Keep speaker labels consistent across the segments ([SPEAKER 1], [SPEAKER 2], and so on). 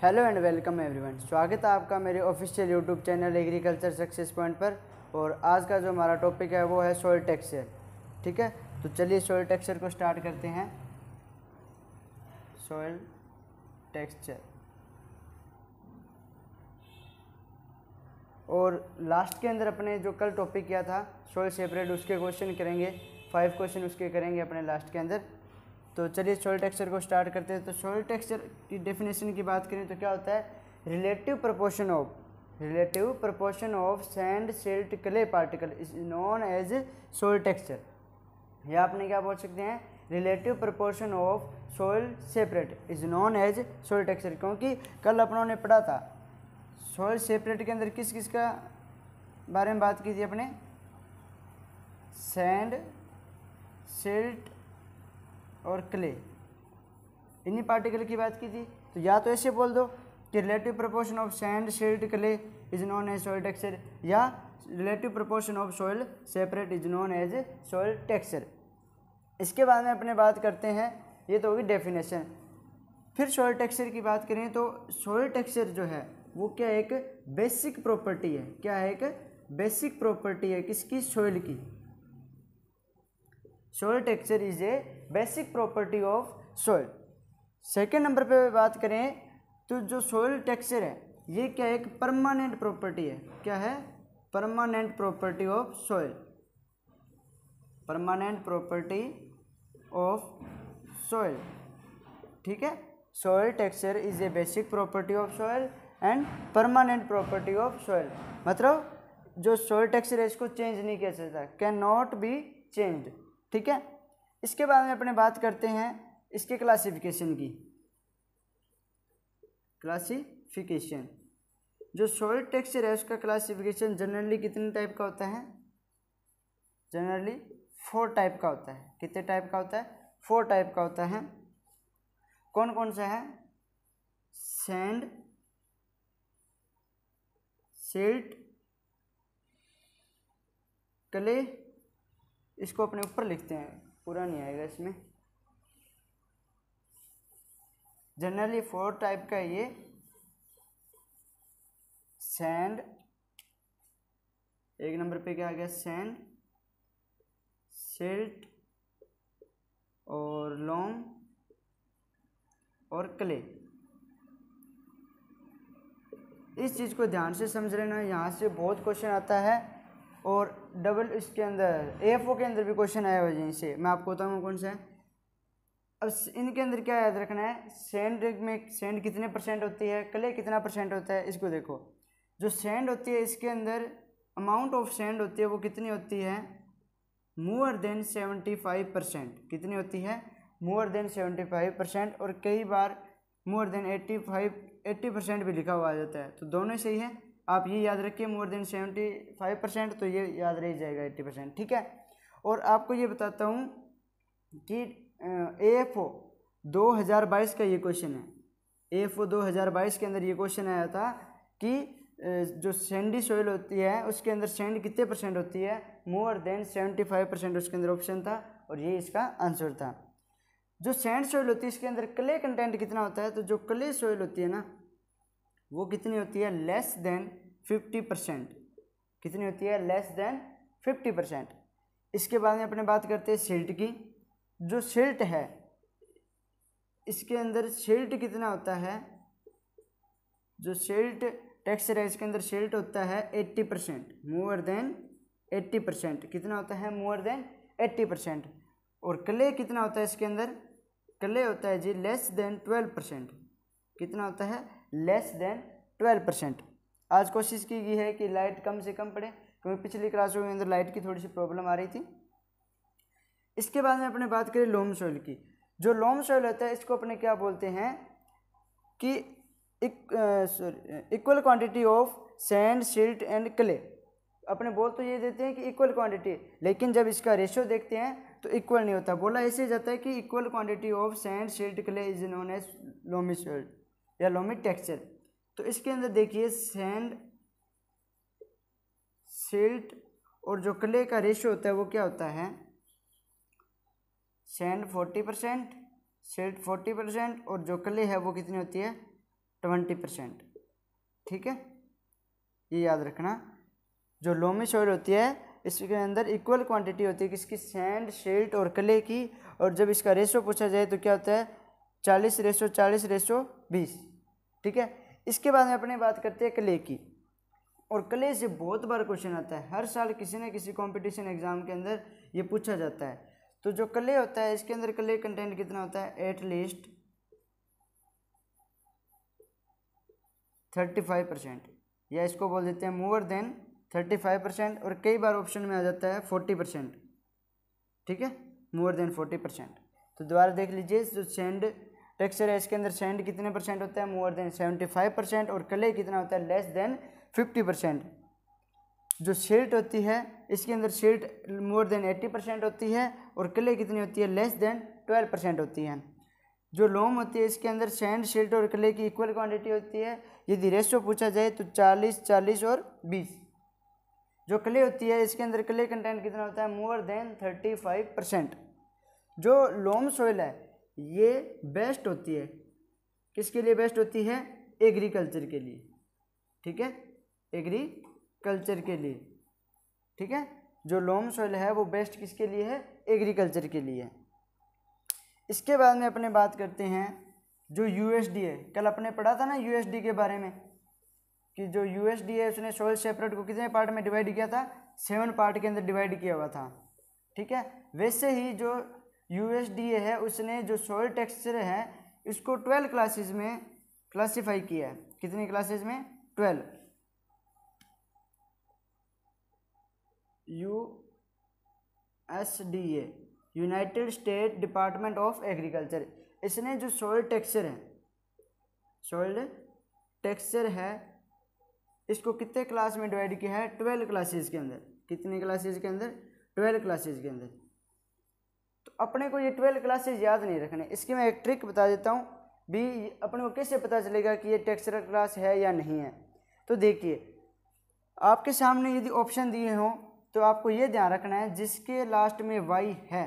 [SPEAKER 1] Hello and welcome everyone. स्वागत है आपका मेरे official YouTube channel agriculture success point पर। और आज का जो हमारा टॉपिक है वो है सॉइल टेक्सचर। ठीक है, तो चलिए सॉइल टेक्सचर को स्टार्ट करते हैं। सॉइल टेक्सचर, और लास्ट के अंदर अपने जो कल टॉपिक किया था सॉइल सेपरेट, उसके क्वेश्चन करेंगे, 5 क्वेश्चन उसके करेंगे अपने लास्ट के अंदर। तो चलिए सॉइल टेक्सचर को स्टार्ट करते हैं। तो सॉइल टेक्सचर की डेफिनेशन की बात करें तो क्या होता है, relative proportion of sand silt clay particle is known as soil texture. या आपने क्या बोल सकते हैं, relative proportion of soil separate is known as soil texture. क्योंकि कल अपनों ने पढ़ा था सॉइल सेपरेट के अंदर किस किस का बारे में बात की थी अपने, सैंड सिल्ट और क्ले, इन्हीं पार्टिकल की बात की थी। तो या तो ऐसे बोल दो कि relative proportion of sand silt clay is known as soil texture, या relative proportion of soil separate is known as soil texture. इसके बाद में अपने बात करते हैं, ये तो होगी डेफिनेशन। फिर सॉइल टेक्सचर की बात करें तो सॉइल टेक्सचर जो है वो क्या एक बेसिक प्रॉपर्टी है। क्या है, एक बेसिक प्रॉपर्टी है किसकी, सॉइल की। Soil texture is a basic property of soil. Second number पे बात करें तो जो सॉइल टेक्सचर है ये क्या एक परमानेंट प्रॉपर्टी है। क्या है, permanent property of soil, permanent property of soil. ठीक है, soil texture is a basic property of soil and permanent property of soil. मतलब जो सॉइल टेक्सचर है इसको चेंज नहीं किया जा सकता, कैन नॉट बी चेंज्ड। ठीक है, इसके बाद में अपने बात करते हैं इसके क्लासिफिकेशन की। क्लासिफिकेशन, जो सॉइल टेक्सचर है उसका क्लासिफिकेशन जनरली कितने टाइप का होता है, जनरली 4 टाइप का होता है। कितने टाइप का होता है, 4 टाइप का होता है। कौन कौन सा है, सैंड सिल्ट क्ले, इसको अपने ऊपर लिखते हैं, पूरा नहीं आएगा इसमें। जनरली 4 टाइप का ये, सैंड, एक नंबर पे क्या आ गया, सैंड, सिल्ट और लोम और क्ले। इस चीज़ को ध्यान से समझ लेना, यहाँ से बहुत क्वेश्चन आता है। और डबल इसके अंदर AFO के अंदर भी क्वेश्चन आया हुआ है, यहीं से मैं आपको बताऊँगा कौन सा है। अब इनके अंदर क्या याद रखना है, सैंड में सैंड कितने % होती है, क्ले कितना % होता है। इसको देखो, जो सैंड होती है इसके अंदर अमाउंट ऑफ सैंड होती है वो कितनी होती है, मोर देन 75%। कितनी होती है, मोर देन 75%, और कई बार मोर देन 80% भी लिखा हुआ आ जाता है। तो दोनों सही है, आप ये याद रखिए, मोर देन 75%, तो ये याद रह जाएगा 80%। ठीक है, और आपको ये बताता हूँ कि AFO 2022 का ये क्वेश्चन है। AFO 2022 के अंदर ये क्वेश्चन आया था कि जो सैंडी सॉइल होती है उसके अंदर सैंड कितने % होती है, मोर देन 75% उसके अंदर ऑप्शन था, और ये इसका आंसर था। जो सैंड सॉइल होती है इसके अंदर क्ले कंटेंट कितना होता है, तो जो क्ले सॉइल होती है ना वो कितनी होती है, लेस देन 50%। कितनी होती है, लेस देन 50%। इसके बाद में अपने बात करते हैं सिल्ट की। जो सिल्ट है इसके अंदर सिल्ट कितना होता है, जो सिल्ट टेक्सचर है इसके अंदर सिल्ट होता है 80%, मोर देन 80%। कितना होता है, मोर देन 80%। और क्ले कितना होता है इसके अंदर, क्ले होता है जी लेस देन 12%। कितना होता है, लेस देन 12%। आज कोशिश की गई है कि लाइट कम से कम पड़े, क्योंकि पिछली क्लासों के अंदर लाइट की थोड़ी सी प्रॉब्लम आ रही थी। इसके बाद में अपने बात करें लोम सॉइल की। जो लोम सॉइल होता है इसको अपने क्या बोलते हैं कि equal quantity of sand silt and clay. अपने बोल तो ये देते हैं कि इक्वल क्वांटिटी, लेकिन जब इसका रेशियो देखते हैं तो इक्वल नहीं होता। बोला ऐसे जाता है कि equal quantity of sand silt clay is known as loamy soil या लोमी टेक्सचर। तो इसके अंदर देखिए सैंड सिल्ट और जो क्ले का रेशियो होता है वो क्या होता है, सैंड 40%, सिल्ट 40%, और जो क्ले है वो कितनी होती है, 20%। ठीक है, ये याद रखना। जो लोमी सॉइल होती है इसके अंदर इक्वल क्वांटिटी होती है किसकी, सैंड, सिल्ट और क्ले की। और जब इसका रेशो पूछा जाए तो क्या होता है, 40:40:20। ठीक है, इसके बाद में अपने बात करते हैं क्ले की। और क्ले से बहुत बार क्वेश्चन आता है, हर साल किसी न किसी कंपटीशन एग्जाम के अंदर ये पूछा जाता है। तो जो क्ले होता है इसके अंदर क्ले कंटेंट कितना होता है, एटलीस्ट 35%, या इसको बोल देते हैं मोर देन 35%। और कई बार ऑप्शन में आ जाता है 40%। ठीक है, मोर देन 40%। तो दोबारा देख लीजिए, जो सैंड टेक्सचर है इसके अंदर सैंड कितने परसेंट होता है, मोर देन 75%। और क्ले कितना होता है, लेस देन 50%। जो सिल्ट होती है इसके अंदर सिल्ट मोर देन 80% होती है। और क्ले कितनी होती है, लेस देन 12% होती है। जो लोम होती है इसके अंदर सैंड, सिल्ट और क्ले की इक्वल क्वांटिटी होती है। यदि रेशो पूछा जाए तो 40:40 और 20। जो क्ले होती है इसके अंदर क्ले कंटेंट कितना होता है, मोर देन 35%। जो लोम सॉइल है ये बेस्ट होती है, किसके लिए बेस्ट होती है, एग्रीकल्चर के लिए। ठीक है, एग्रीकल्चर के लिए। ठीक है, जो लोम सॉइल है वो बेस्ट किसके लिए है, एग्रीकल्चर के लिए। इसके बाद में अपने बात करते हैं जो यूएसडी है। कल अपने पढ़ा था ना यूएसडी के बारे में, कि जो यूएसडी है उसने सॉइल सेपरेट को कितने पार्ट में डिवाइड किया था, 7 पार्ट के अंदर डिवाइड किया हुआ था। ठीक है, वैसे ही जो यूएसडी है उसने जो सॉइल टेक्सचर है इसको 12 क्लासेस में क्लासीफाई किया है। कितनी क्लासेस में, 12। USDA, United state department of agriculture, इसने जो सॉइल टेक्सचर है, सॉइल टेक्सचर है इसको कितने क्लास में डिवाइड किया है, 12 क्लासेस के अंदर। कितनी क्लासेस के अंदर, 12 क्लासेस के अंदर। तो अपने को ये 12 क्लासेस याद नहीं रखने, इसकी मैं एक ट्रिक बता देता हूँ भी, अपने को कैसे पता चलेगा कि ये टेक्सचरल क्लास है या नहीं है। तो देखिए, आपके सामने यदि ऑप्शन दिए हों तो आपको ये ध्यान रखना है जिसके लास्ट में वाई है।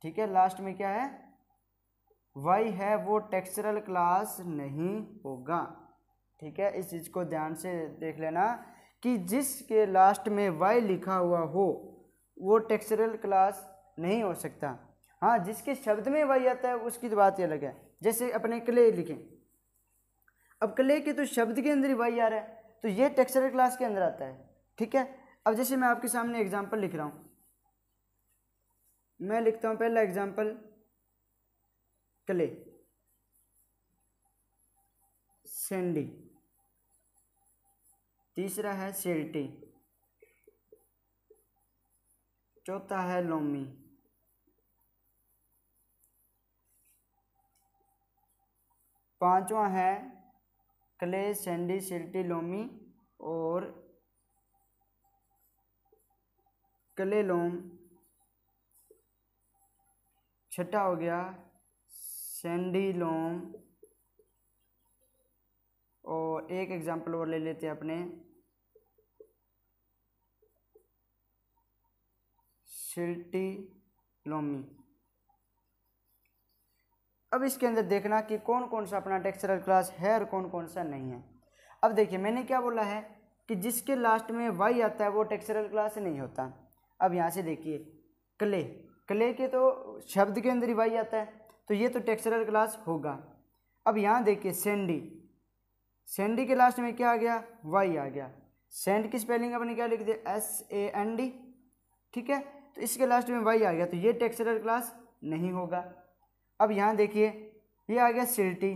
[SPEAKER 1] ठीक है, लास्ट में क्या है, वाई है, वो टेक्सचरल क्लास नहीं होगा। ठीक है, इस चीज़ को ध्यान से देख लेना कि जिसके लास्ट में वाई लिखा हुआ हो वो टेक्सचरल क्लास नहीं हो सकता। हाँ, जिसके शब्द में वाई आता है उसकी तो बात ही अलग है। जैसे अपने क्ले लिखें, अब क्ले के तो शब्द के अंदर ही वाई आ रहा है तो ये टेक्सचरल क्लास के अंदर आता है। ठीक है, अब जैसे मैं आपके सामने एग्जांपल लिख रहा हूँ, मैं लिखता हूँ पहला एग्जांपल क्ले, सैंडी, तीसरा है सिल्टी, चौथा है लोमी, पांचवा है क्ले, सैंडी, सिल्टी, लोमी और क्ले, लोम। छठा हो गया सैंडी, लोम। और एक एग्जांपल और ले लेते हैं अपने, सिल्टी, लोमी। अब इसके अंदर देखना कि कौन कौन सा अपना टेक्सचरल क्लास है और कौन कौन सा नहीं है। अब देखिए, मैंने क्या बोला है कि जिसके लास्ट में वाई आता है वो टेक्सचरल क्लास नहीं होता। अब यहाँ से देखिए, क्ले, क्ले के तो शब्द के अंदर ही वाई आता है तो ये तो टेक्सचरल क्लास होगा। अब यहाँ देखिए सैंडी, सैंडी के लास्ट में क्या आ गया, वाई आ गया। सैंड की स्पेलिंग अपने क्या लिख दिया, SAND। ठीक है, तो इसके लास्ट में वाई आ गया तो ये टेक्सचरल क्लास नहीं होगा। अब यहाँ देखिए, ये आ गया सिल्टी,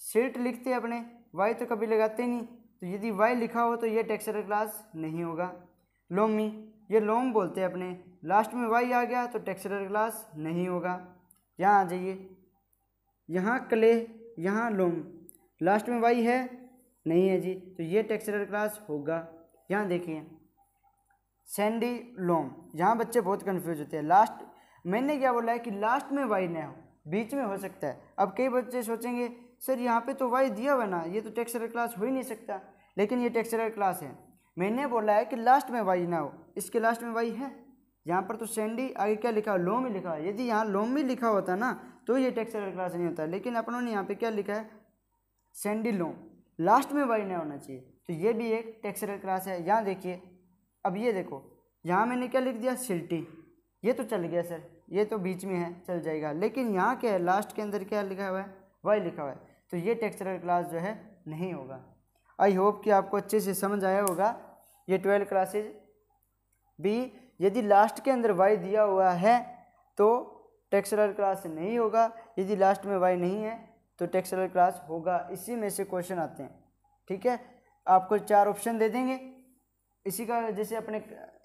[SPEAKER 1] सिल्ट लिखते हैं अपने, वाई तो कभी लगाते नहीं, तो यदि वाई लिखा हो तो ये टेक्सचरल क्लास नहीं होगा। लोमी, ये लोम बोलते हैं अपने, लास्ट में वाई आ गया तो टेक्सचरल क्लास नहीं होगा। यहाँ आ जाइए, यहाँ क्ले, यहाँ लोम, लास्ट में वाई है नहीं है जी, तो ये टेक्सचरल क्लास होगा। यहाँ देखिए सैंडी, लोम, यहाँ बच्चे बहुत कंफ्यूज होते हैं। लास्ट, मैंने क्या बोला है कि लास्ट में वाई ना हो, बीच में हो सकता है। अब कई बच्चे सोचेंगे सर यहाँ पे तो वाई दिया हुआ ना, ये तो टेक्सचरल क्लास हो ही नहीं सकता, लेकिन ये टेक्सचरल क्लास है। मैंने बोला है कि लास्ट में वाई ना हो, इसके लास्ट में वाई है। यहाँ पर तो सैंडी, आगे क्या लिखा है, लोम ही लिखा है। यदि यहाँ लोम ही लिखा होता ना तो ये टेक्सचरल क्लास नहीं होता, लेकिन अपनों ने यहाँ पे क्या लिखा है, सैंडी लोम, लास्ट में वाई नहीं होना चाहिए, तो ये भी एक टेक्सचरल क्लास है। यहाँ देखिए, अब ये देखो, यहाँ मैंने क्या लिख दिया, सिल्टी, ये तो चल गया सर, ये तो बीच में है, चल जाएगा, लेकिन यहाँ क्या है, लास्ट के अंदर क्या लिखा हुआ है, वाई लिखा हुआ है, तो ये टेक्सचरल क्लास जो है नहीं होगा। आई होप कि आपको अच्छे से समझ आया होगा ये 12 क्लासेज। बी, यदि लास्ट के अंदर वाई दिया हुआ है तो टेक्सचरल क्लास नहीं होगा, यदि लास्ट में वाई नहीं है तो टेक्सचरल क्लास होगा। इसी में से क्वेश्चन आते हैं, ठीक है। आपको 4 ऑप्शन दे देंगे, इसी का जैसे अपने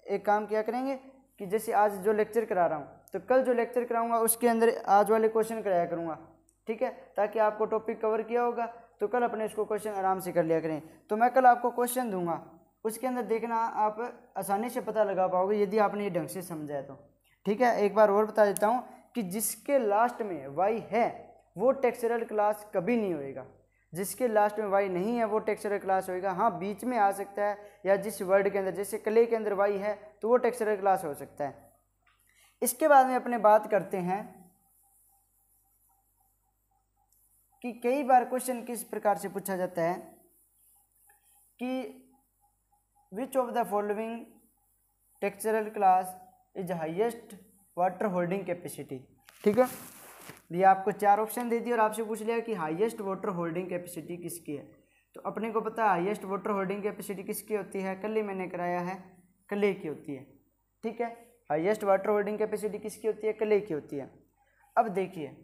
[SPEAKER 1] एक काम क्या करेंगे कि जैसे आज जो लेक्चर करा रहा हूँ तो कल जो लेक्चर कराऊंगा उसके अंदर आज वाले क्वेश्चन कराया करूँगा, ठीक है, ताकि आपको टॉपिक कवर किया होगा तो कल अपने इसको क्वेश्चन आराम से कर लिया करें। तो मैं कल आपको क्वेश्चन दूंगा, उसके अंदर देखना आप आसानी से पता लगा पाओगे यदि आपने ये ढंग से समझा है तो, ठीक है। एक बार और बता देता हूँ कि जिसके लास्ट में वाई है वो टेक्सचरल क्लास कभी नहीं होएगा, जिसके लास्ट में वाई नहीं है वो टेक्सचरल क्लास होएगा। हाँ, बीच में आ सकता है, या जिस वर्ड के अंदर, जैसे क्ले के अंदर वाई है तो वो टेक्सचरल क्लास हो सकता है। इसके बाद में अपने बात करते हैं कि कई बार क्वेश्चन किस प्रकार से पूछा जाता है कि which of the following textural class is highest water holding capacity, ठीक है। ये आपको 4 ऑप्शन दे दिए और आपसे पूछ लिया कि हाईएस्ट वाटर होल्डिंग कैपेसिटी किसकी है। तो अपने को पता है हाईएस्ट वाटर होल्डिंग कैपेसिटी किसकी होती है, कल ही मैंने कराया है, क्ले की होती है, ठीक है। हाईएस्ट वाटर होल्डिंग कैपेसिटी किसकी होती है, क्ले की होती है। अब देखिए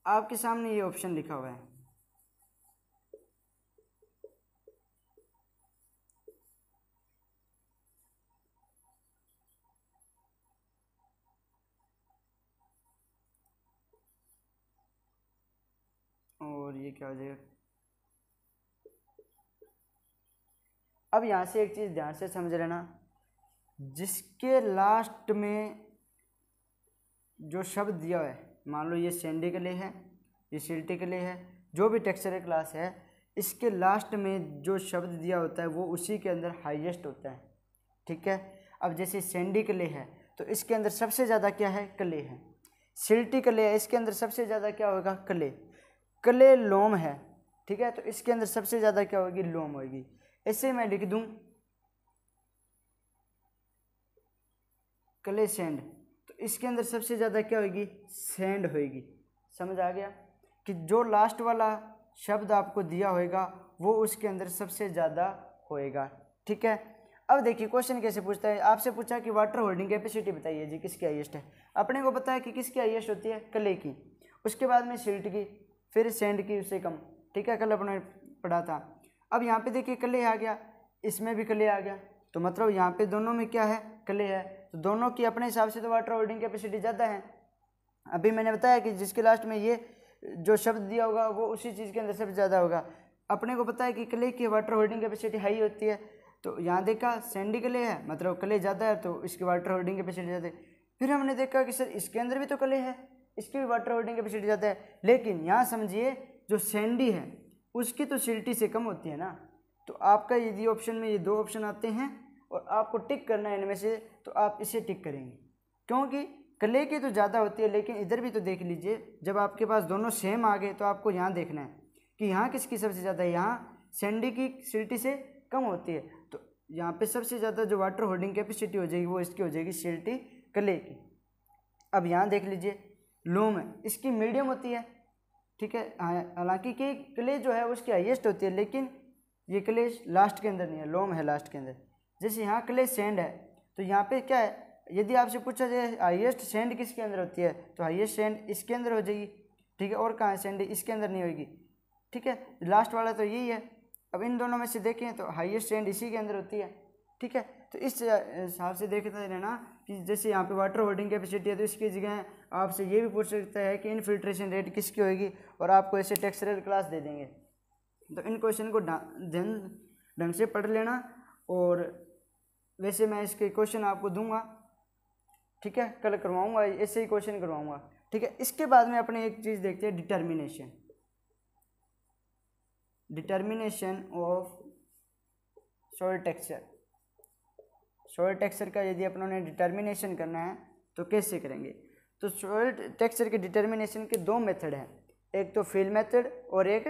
[SPEAKER 1] आपके सामने ये ऑप्शन लिखा हुआ है, और ये क्या हो जाएगा। अब यहाँ से एक चीज़ ध्यान से समझ लेना, जिसके लास्ट में जो शब्द दिया है, मान लो ये सैंडी क्ले है, ये सिल्टी क्ले है, जो भी टेक्सचरल क्लास है, इसके लास्ट में जो शब्द दिया होता है वो उसी के अंदर हाईएस्ट होता है, ठीक है। अब जैसे सैंडी क्ले है तो इसके अंदर सबसे ज़्यादा क्या है, क्ले है। सिल्टी क्ले है, इसके अंदर सबसे ज़्यादा क्या होगा, क्ले। क्ले लोम है, ठीक है, तो इसके अंदर सबसे ज़्यादा क्या होगी, लोम होगी। ऐसे मैं लिख दूं क्ले सैंड, तो इसके अंदर सबसे ज़्यादा क्या होगी, सैंड होगी। समझ आ गया कि जो लास्ट वाला शब्द आपको दिया होगा वो उसके अंदर सबसे ज़्यादा होएगा, ठीक है। अब देखिए क्वेश्चन कैसे पूछता है, आपसे पूछा कि वाटर होल्डिंग कैपेसिटी बताइए जी किसकी हाईएस्ट है। अपने को पता है कि किसकी हाईएस्ट होती है, क्ले की, उसके बाद में सिल्ट की, फिर सैंड की उससे कम, ठीक है, कल अपने पढ़ा था। अब यहाँ पे देखिए क्ले आ गया, इसमें भी क्ले आ गया, तो मतलब यहाँ पे दोनों में क्या है, क्ले है, तो दोनों की अपने हिसाब से तो वाटर होल्डिंग कैपेसिटी ज़्यादा है। अभी मैंने बताया कि जिसके लास्ट में ये जो शब्द दिया होगा वो उसी चीज़ के अंदर सबसे ज़्यादा होगा। अपने को पता है कि क्ले की वाटर होल्डिंग कैपेसिटी हाई होती है, तो यहाँ देखा सैंडी क्ले है, मतलब क्ले ज़्यादा है तो इसकी वाटर होल्डिंग कैपेसिटी ज़्यादा है। फिर हमने देखा कि सर इसके अंदर भी तो क्ले है, इसकी भी वाटर होल्डिंग कैपेसिटी ज़्यादा है, लेकिन यहाँ समझिए जो सैंडी है उसकी तो सिल्टी से कम होती है ना। तो आपका यदि ऑप्शन में ये 2 ऑप्शन आते हैं और आपको टिक करना है इनमें से, तो आप इसे टिक करेंगे, क्योंकि क्ले की तो ज़्यादा होती है। लेकिन इधर भी तो देख लीजिए, जब आपके पास दोनों सेम आ गए तो आपको यहाँ देखना है कि यहाँ किसकी सबसे ज़्यादा है, यहाँ सैंडी की सिल्टी से कम होती है, तो यहाँ पे सबसे ज़्यादा जो वाटर होल्डिंग कैपेसिटी हो जाएगी वो इसकी हो जाएगी, सिल्टी क्ले की। अब यहाँ देख लीजिए लोम है, इसकी मीडियम होती है, ठीक है, हालांकि कि क्ले जो है उसकी हाईएस्ट होती है, लेकिन ये क्ले लास्ट के अंदर नहीं है, लोम है लास्ट के अंदर। जैसे यहाँ क्ले सैंड है तो यहाँ पे क्या है, यदि आपसे पूछा जाए हाईएस्ट सैंड किसके अंदर होती है, तो हाईएस्ट सैंड इसके अंदर हो जाएगी, ठीक है, और कहाँ है सैंड, इसके अंदर नहीं होगी, ठीक है, लास्ट वाला तो यही है। अब इन दोनों में से देखें तो हाईएस्ट सैंड इसी के अंदर होती है, ठीक है। तो इस हिसाब से देखते रहना कि जैसे यहाँ पे वाटर होल्डिंग कैपेसिटी है तो इसकी जगह आपसे ये भी पूछ सकता है कि इनफिल्ट्रेशन रेट किसकी होगी, और आपको ऐसे टेक्सचरल क्लास दे देंगे। तो इन क्वेश्चन को ढंग से पढ़ लेना, और वैसे मैं इसके क्वेश्चन आपको दूंगा, ठीक है, कल करवाऊंगा, ऐसे ही क्वेश्चन करवाऊंगा, ठीक है। इसके बाद में अपने एक चीज़ देखते हैं, determination of soil texture. Soil texture का यदि अपनों ने डिटर्मिनेशन करना है तो कैसे करेंगे। तो सॉइल टेक्सचर के डिटर्मिनेशन के 2 मेथड हैं। एक तो फील्ड मेथड और एक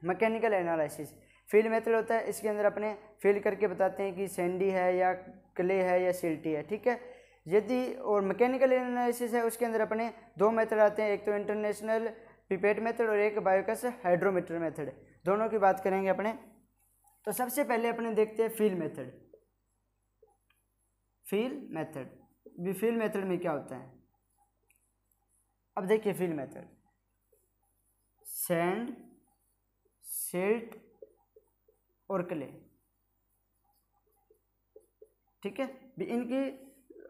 [SPEAKER 1] मैकेनिकल एनालिसिस। फील्ड मेथड होता है, इसके अंदर अपने फील करके बताते हैं कि सैंडी है या क्ले है या सिल्टी है, ठीक है। यदि और मैकेनिकल एनालिसिस है, उसके अंदर अपने दो मेथड आते हैं, एक तो इंटरनेशनल पिपेट मेथड और एक बायोकस हाइड्रोमीटर मेथड। दोनों की बात करेंगे अपने। तो सबसे पहले अपने देखते हैं फील्ड मेथड। फील्ड मेथड में क्या होता है, अब देखिए फील्ड मेथड, सैंड, सिल्ट और क्ले, ठीक है। भी इनकी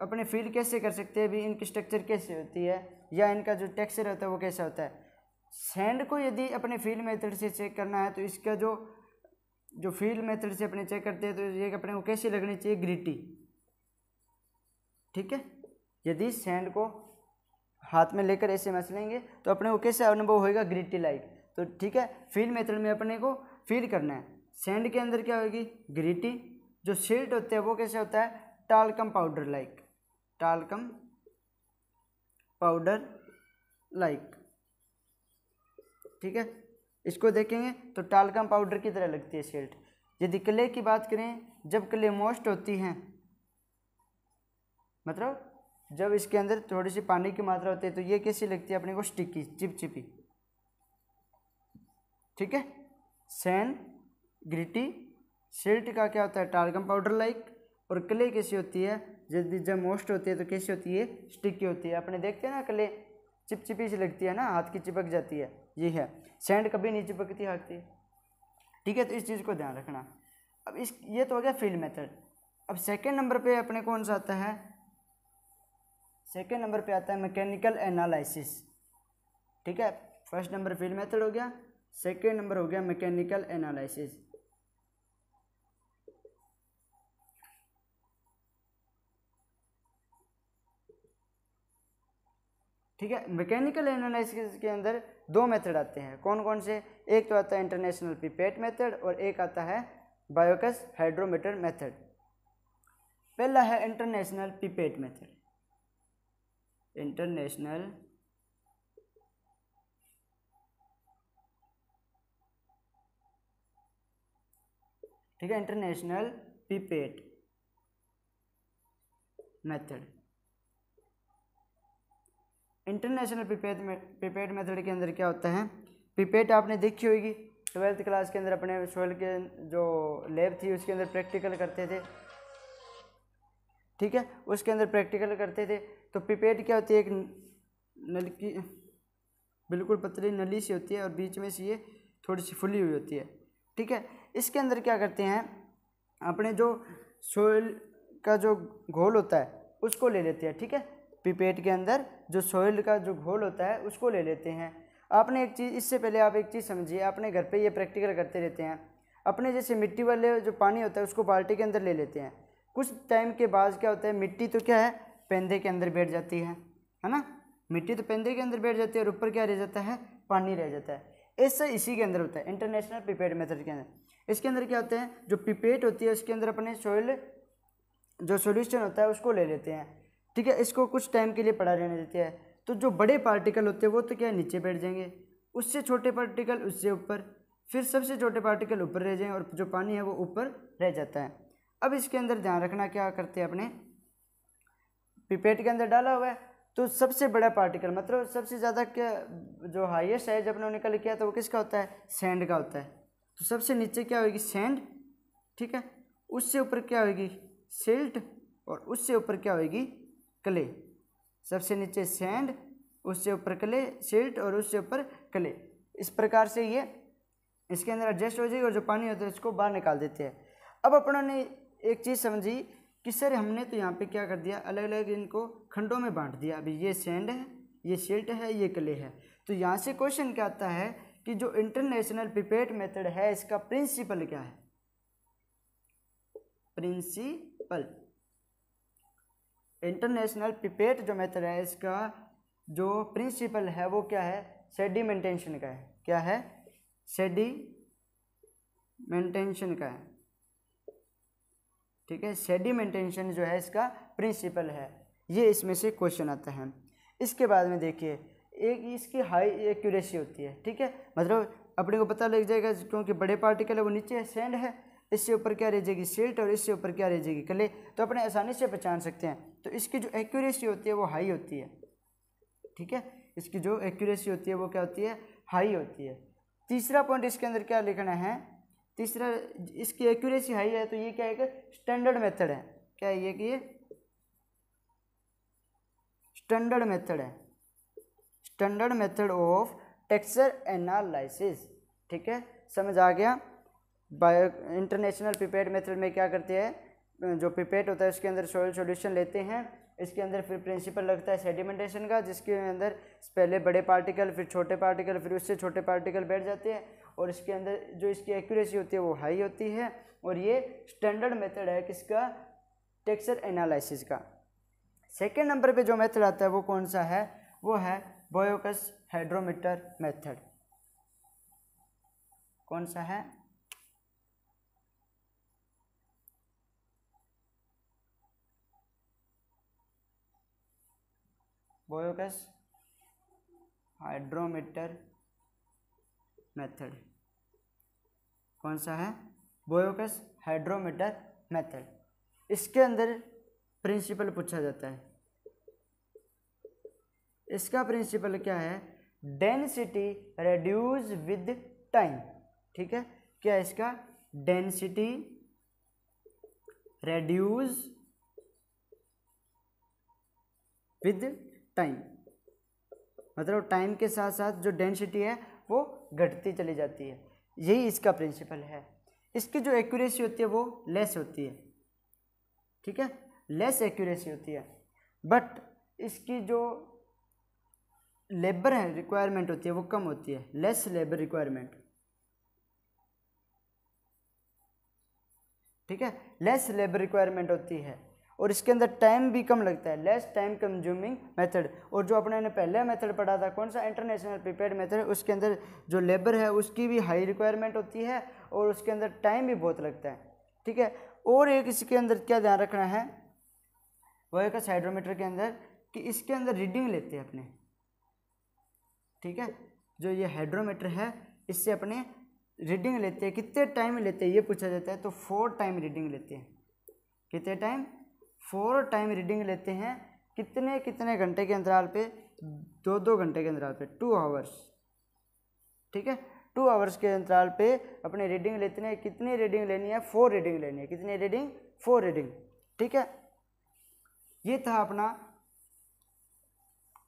[SPEAKER 1] अपने फील कैसे कर सकते हैं, भी इनकी स्ट्रक्चर कैसे होती है या इनका जो टेक्सचर होता है वो कैसा होता है। सैंड को यदि अपने फील्ड मेथड से चेक करना है तो इसका जो फील्ड मेथड से अपने चेक करते हैं तो ये अपने को कैसी लगनी चाहिए, ग्रिटी, ठीक है। यदि सैंड को हाथ में लेकर ऐसे मसलेंगे तो अपने को कैसे अनुभव होएगा, ग्रिटी लाइक। तो ठीक है, फील्ड मेथड में अपने को फील करना है। सैंड के अंदर क्या होगी, ग्रिटी। जो सिल्ट होते हैं वो कैसे होता है, talcum powder like, talcum powder like, ठीक है। इसको देखेंगे तो टाल्कम पाउडर की तरह लगती है सिल्ट। यदि क्ले की बात करें, जब क्ले मोस्ट होती हैं, मतलब जब इसके अंदर थोड़ी सी पानी की मात्रा होती है तो ये कैसी लगती है अपने को, स्टिकी, चिपचिपी, ठीक है। सैंड, ग्रिटी, सिल्ट का क्या होता है, टाल्कम पाउडर लाइक। और क्ले कैसी होती है, जब मोस्ट होती है तो कैसी होती है, स्टिकी होती है। अपने देखते हैं ना क्ले चिपचिपी सी लगती है ना, हाथ की चिपक जाती है, ये है। सैंड कभी नहीं चिपकती हाथ की, ठीक है। तो इस चीज़ को ध्यान रखना। अब ये तो हो गया फील्ड मेथड। अब सेकेंड नंबर पे अपने कौन सा आता है, सेकेंड नंबर पे आता है मैकेनिकल एनालिसिस, ठीक है। फर्स्ट नंबर फील्ड मेथड हो गया, सेकेंड नंबर हो गया मैकेनिकल एनालिसिस। ठीक है, मैकेनिकल एनालिसिस के अंदर दो मेथड आते हैं, कौन कौन से, एक तो आता है इंटरनेशनल पिपेट मेथड और एक आता है बायोकस हाइड्रोमीटर मेथड। पहला है इंटरनेशनल पिपेट मेथड, इंटरनेशनल ठीक है, international pipette method. International pipette method के अंदर क्या होता है, पिपेट आपने देखी होगी 12th क्लास के अंदर, अपने सोयल के जो लैब थी उसके अंदर प्रैक्टिकल करते थे, ठीक है। उसके अंदर प्रैक्टिकल करते थे तो पिपेट क्या होती है, एक नल की बिल्कुल पतली नली सी होती है और बीच में से ये थोड़ी सी फुली हुई होती है, ठीक है। इसके अंदर क्या करते हैं, अपने जो सोयल का जो घोल होता है उसको ले लेते हैं, ठीक है। पिपेट के अंदर जो सोयल का जो घोल होता है उसको ले लेते हैं। आपने एक चीज़, इससे पहले आप एक चीज़ समझिए, अपने घर पे ये प्रैक्टिकल करते रहते हैं। अपने जैसे मिट्टी वाले जो पानी होता है उसको बाल्टी के अंदर ले लेते हैं, कुछ टाइम के बाद क्या होता है, मिट्टी तो क्या है, पेंदे के अंदर बैठ जाती है ना। मिट्टी तो पेंदे के अंदर बैठ जाती है और ऊपर क्या रह जाता है, पानी रह जाता है। ऐसा इसी के अंदर होता है इंटरनेशनल पिपेट मेथड के अंदर। इसके अंदर क्या होता है, जो पिपेट होती है उसके अंदर अपने सोयल जो सॉल्यूशन होता है उसको ले लेते हैं, ठीक है। इसको कुछ टाइम के लिए पड़ा रहने देते हैं। तो जो बड़े पार्टिकल होते हैं वो तो क्या नीचे बैठ जाएंगे, उससे छोटे पार्टिकल उससे ऊपर, फिर सबसे छोटे पार्टिकल ऊपर रह जाएंगे और जो पानी है वो ऊपर रह जाता है। अब इसके अंदर ध्यान रखना, क्या करते हैं अपने पिपेट के अंदर डाला हुआ है तो सबसे बड़ा पार्टिकल, मतलब सबसे ज़्यादा क्या, जो हाईएस्ट साइज अपने निकल किया तो वो किसका होता है, सैंड का होता है। तो सबसे नीचे क्या होगी, सैंड, ठीक है। उससे ऊपर क्या होगी, सिल्ट, और उससे ऊपर क्या होगी, क्ले। सबसे नीचे सैंड, उससे ऊपर क्ले, सिल्ट और उससे ऊपर क्ले। इस प्रकार से ये इसके अंदर एडजस्ट हो जाएगी और जो पानी होता है इसको बाहर निकाल देते हैं। अब अपनों ने एक चीज़ समझी कि सर हमने तो यहाँ पे क्या कर दिया, अलग अलग इनको खंडों में बांट दिया। अभी ये सैंड है, ये सिल्ट है, ये क्ले है। तो यहाँ से क्वेश्चन क्या आता है कि जो इंटरनेशनल पिपेट मेथड है इसका प्रिंसिपल क्या है, प्रिंसिपल। इंटरनेशनल पिपेट जो मेथड है इसका जो प्रिंसिपल है वो क्या है, सेडिमेंटेशन का है। क्या है, सेडिमेंटेशन का है, ठीक है। सेडिमेंटेशन जो है इसका प्रिंसिपल है, ये इसमें से क्वेश्चन आता है। इसके बाद में देखिए एक इसकी हाई एक्यूरेसी होती है, ठीक है, मतलब अपने को पता लग जाएगा क्योंकि बड़े पार्टिकल है वो नीचे सैंड है, इससे ऊपर क्या रह जाएगी सिल्ट और इससे ऊपर क्या रह जाएगी क्ले, तो अपने आसानी से पहचान सकते हैं। तो इसकी जो एक्यूरेसी होती है वो हाई होती है, ठीक है, इसकी जो एक्यूरेसी होती है वो क्या होती है, हाई होती है। तीसरा पॉइंट इसके अंदर क्या लिखना है, तीसरा इसकी एक्यूरेसी हाई है तो ये क्या है, स्टैंडर्ड मेथड है, क्या है ये कि ये स्टैंडर्ड मेथड है, standard method of texture analysis, ठीक है, समझ आ गया। बायो इंटरनेशनल पिपेट मेथड में क्या करते हैं, जो पिपेट होता है उसके अंदर सॉइल सॉल्यूशन लेते हैं, इसके अंदर फिर प्रिंसिपल लगता है सेडिमेंटेशन का, जिसके अंदर पहले बड़े पार्टिकल फिर छोटे पार्टिकल फिर उससे छोटे पार्टिकल बैठ जाते हैं, और इसके अंदर जो इसकी एक्यूरेसी होती है वो हाई होती है, और ये स्टैंडर्ड मेथड है किसका, टेक्सचर एनालिसिस का। सेकेंड नंबर पे जो मेथड आता है वो कौन सा है, वो है बोयोकस हाइड्रोमीटर मेथड। कौन सा है, बोयोकस हाइड्रोमीटर मेथड। कौन सा है, बोयोकस हाइड्रोमीटर मेथड। इसके अंदर प्रिंसिपल पूछा जाता है, इसका प्रिंसिपल क्या है, डेंसिटी रेड्यूस विद टाइम, ठीक है, क्या है इसका, डेंसिटी रेड्यूस विद टाइम, मतलब टाइम के साथ साथ जो डेंसिटी है वो घटती चली जाती है, यही इसका प्रिंसिपल है। इसकी जो एक्यूरेसी होती है वो लेस होती है, ठीक है, लेस एक्यूरेसी होती है, बट इसकी जो लेबर है रिक्वायरमेंट होती है वो कम होती है, लेस लेबर रिक्वायरमेंट, ठीक है, लेस लेबर रिक्वायरमेंट होती है, और इसके अंदर टाइम भी कम लगता है, लेस टाइम कंज्यूमिंग मेथड। और जो अपने ने पहले मेथड पढ़ा था कौन सा, इंटरनेशनल प्रिपेयर्ड मेथड, उसके अंदर जो लेबर है उसकी भी हाई रिक्वायरमेंट होती है और उसके अंदर टाइम भी बहुत लगता है, ठीक है। और एक इसके अंदर क्या ध्यान रखना है, वो एक हाइड्रोमीटर के अंदर कि इसके अंदर रीडिंग लेते हैं अपने, ठीक है, जो ये हाइड्रोमीटर है इससे अपने रीडिंग लेते हैं, कितने टाइम लेते हैं ये पूछा जाता है, तो 4 टाइम रीडिंग लेते हैं, कितने टाइम, 4 टाइम रीडिंग लेते हैं, कितने कितने घंटे के अंतराल पे, 2-2 घंटे के अंतराल पे, 2 आवर्स, ठीक है, 2 आवर्स के अंतराल पे अपने रीडिंग लेते हैं। कितनी रीडिंग लेनी है, 4 रीडिंग लेनी है, कितनी रीडिंग, 4 रीडिंग, ठीक है। ये था अपना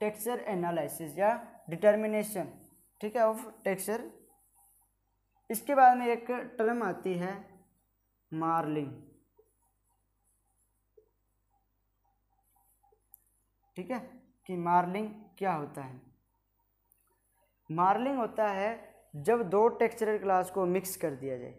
[SPEAKER 1] टेक्सचर एनालिसिस या डिटर्मिनेशन, ठीक है, ऑफ टेक्सचर। इसके बाद में एक टर्म आती है मार्लिंग, ठीक है, कि मार्लिंग क्या होता है। मार्लिंग होता है जब 2 टेक्सचरल क्लास को मिक्स कर दिया जाए,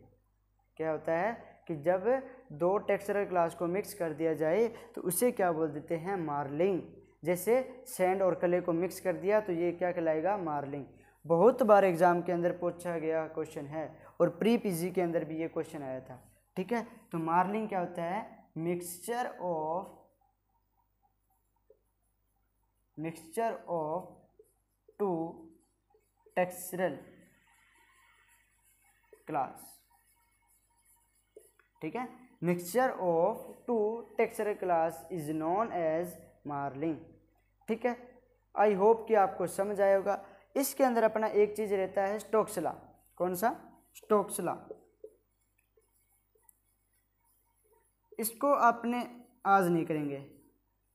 [SPEAKER 1] क्या होता है कि जब 2 टेक्सचरल क्लास को मिक्स कर दिया जाए तो उसे क्या बोल देते हैं, मार्लिंग। जैसे सैंड और क्ले को मिक्स कर दिया तो ये क्या कहलाएगा, मार्लिंग। बहुत बार एग्जाम के अंदर पूछा गया क्वेश्चन है, और प्री पीजी के अंदर भी ये क्वेश्चन आया था, ठीक है। तो मार्लिंग क्या होता है, मिक्सचर ऑफ 2 टेक्सचरल क्लास, ठीक है, mixture of 2 textural class is known as marling, ठीक है। आई होप कि आपको समझ आया होगा। इसके अंदर अपना एक चीज रहता है स्टोक्स लॉ, कौन सा, स्टोक्स लॉ। इसको आपने आज नहीं करेंगे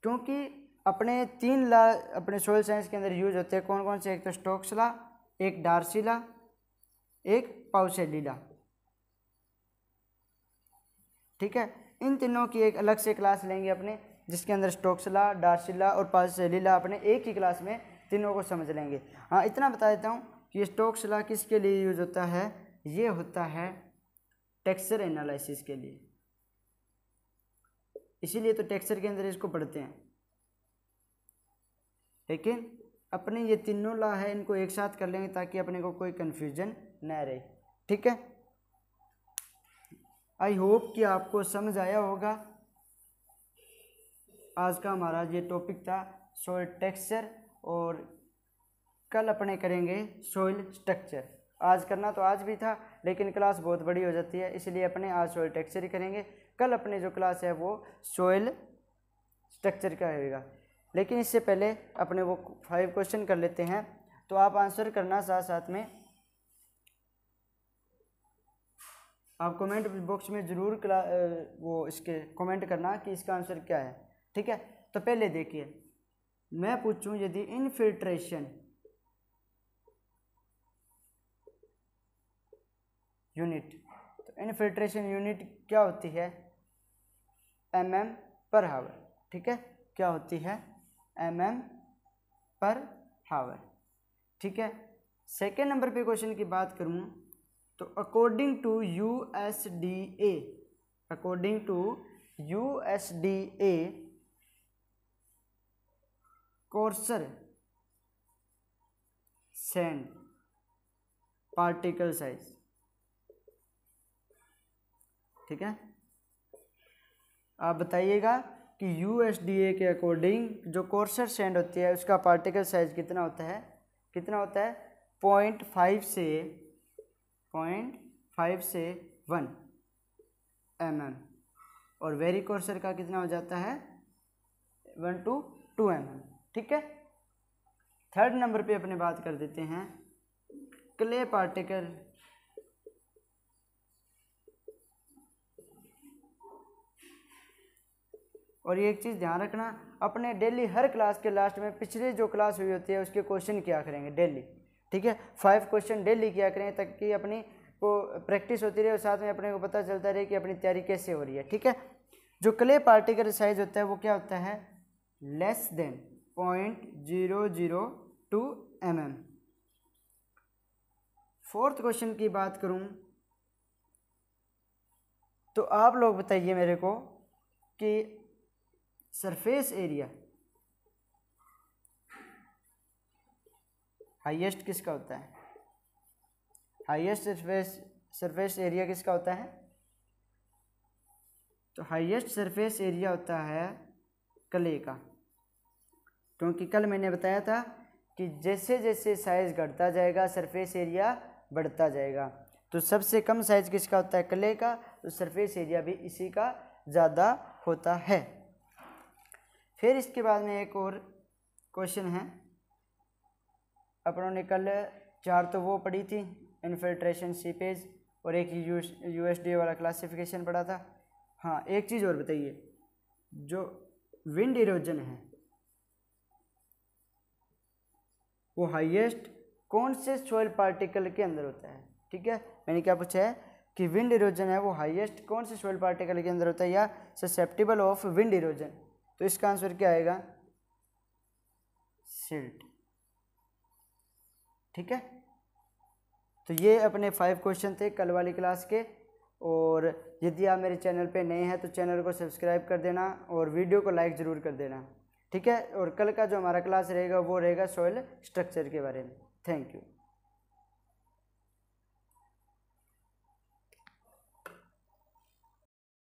[SPEAKER 1] क्योंकि अपने 3 लॉ अपने सोयल साइंस के अंदर यूज होते हैं, कौन कौन से, एक तो स्टोक्स लॉ, एक डार्सी लॉ, एक पाउसेली लॉ, ठीक है। इन तीनों की एक अलग से क्लास लेंगे अपने, जिसके अंदर स्टोक्स लॉ, डार्सी लॉ और पाउसेली लॉ अपने एक ही क्लास में तीनों को समझ लेंगे। हाँ, इतना बता देता हूँ कि स्टोक्स लॉ किसके लिए यूज होता है, ये होता है टेक्सचर एनालिसिस के लिए, इसीलिए तो टेक्सचर के अंदर इसको पढ़ते हैं। लेकिन अपने ये तीनों लॉ है इनको एक साथ कर लेंगे ताकि अपने को कोई कन्फ्यूजन न रहे, ठीक है। आई होप कि आपको समझ आया होगा। आज का हमारा ये टॉपिक था सॉइल टेक्सचर और कल अपने करेंगे सॉइल स्ट्रक्चर। आज करना तो आज भी था, लेकिन क्लास बहुत बड़ी हो जाती है, इसलिए अपने आज सॉइल टेक्सचर ही करेंगे। कल अपने जो क्लास है वो सॉइल स्ट्रक्चर का रहेगा। लेकिन इससे पहले अपने वो 5 क्वेश्चन कर लेते हैं, तो आप आंसर करना साथ साथ में। आप कमेंट बॉक्स में ज़रूर वो इसके कमेंट करना कि इसका आंसर क्या है, ठीक है। तो पहले देखिए, मैं पूछूं यदि इनफिल्ट्रेशन यूनिट, तो इनफिल्ट्रेशन यूनिट क्या होती है? mm पर हावर, ठीक है। क्या होती है? mm पर हावर, ठीक है। सेकेंड नंबर पे क्वेश्चन की बात करूं तो according to USDA, according to USDA coarser sand particle size, ठीक है। आप बताइएगा कि USDA के अकॉर्डिंग जो कोर्सर सैंड होती है उसका पार्टिकल साइज कितना होता है? कितना होता है? 0.5 से 1 mm, और वेरी कोर्सर का कितना हो जाता है? 1 to 2 mm, ठीक है। थर्ड नंबर पे अपने बात कर देते हैं क्ले पार्टिकल और ये एक चीज़ ध्यान रखना, अपने डेली हर क्लास के लास्ट में पिछले जो क्लास हुई होती है उसके क्वेश्चन किया करेंगे डेली, ठीक है। 5 क्वेश्चन डेली किया करेंगे ताकि अपनी को प्रैक्टिस होती रहे और साथ में अपने को पता चलता रहे कि अपनी तैयारी कैसे हो रही है, ठीक है। जो क्ले पार्टिकल साइज होता है वो क्या होता है? Less than 0.002 mm। Fourth question की बात करूं तो आप लोग बताइए मेरे को कि सरफेस एरिया हाईएस्ट किसका होता है? हाईएस्ट सरफेस एरिया किसका होता है? तो हाईएस्ट सरफेस एरिया होता है क्ले का, क्योंकि कल मैंने बताया था कि जैसे जैसे साइज घटता जाएगा सरफेस एरिया बढ़ता जाएगा। तो सबसे कम साइज किसका होता है? क्ले का, तो सरफेस एरिया भी इसी का ज़्यादा होता है। फिर इसके बाद में एक और क्वेश्चन है, अपनों ने कल 4 तो वो पढ़ी थी इनफिल्ट्रेशन, सीपेज और एक USDA वाला क्लासिफिकेशन पढ़ा था। हाँ, एक चीज़ और बताइए, जो विंड इरोजन है वो हाईएस्ट कौन से सॉइल पार्टिकल के अंदर होता है? ठीक है, मैंने क्या पूछा है कि विंड इरोजन है वो हाईएस्ट कौन से सॉइल पार्टिकल के अंदर होता है या ससेप्टिबल ऑफ विंड इरोजन? तो इसका आंसर क्या आएगा? सिल्ट, ठीक है। तो ये अपने 5 क्वेश्चन थे कल वाली क्लास के, और यदि आप मेरे चैनल पे नए हैं तो चैनल को सब्सक्राइब कर देना और वीडियो को लाइक ज़रूर कर देना, ठीक है। और कल का जो हमारा क्लास रहेगा वो रहेगा सॉइल स्ट्रक्चर के बारे में। Thank you.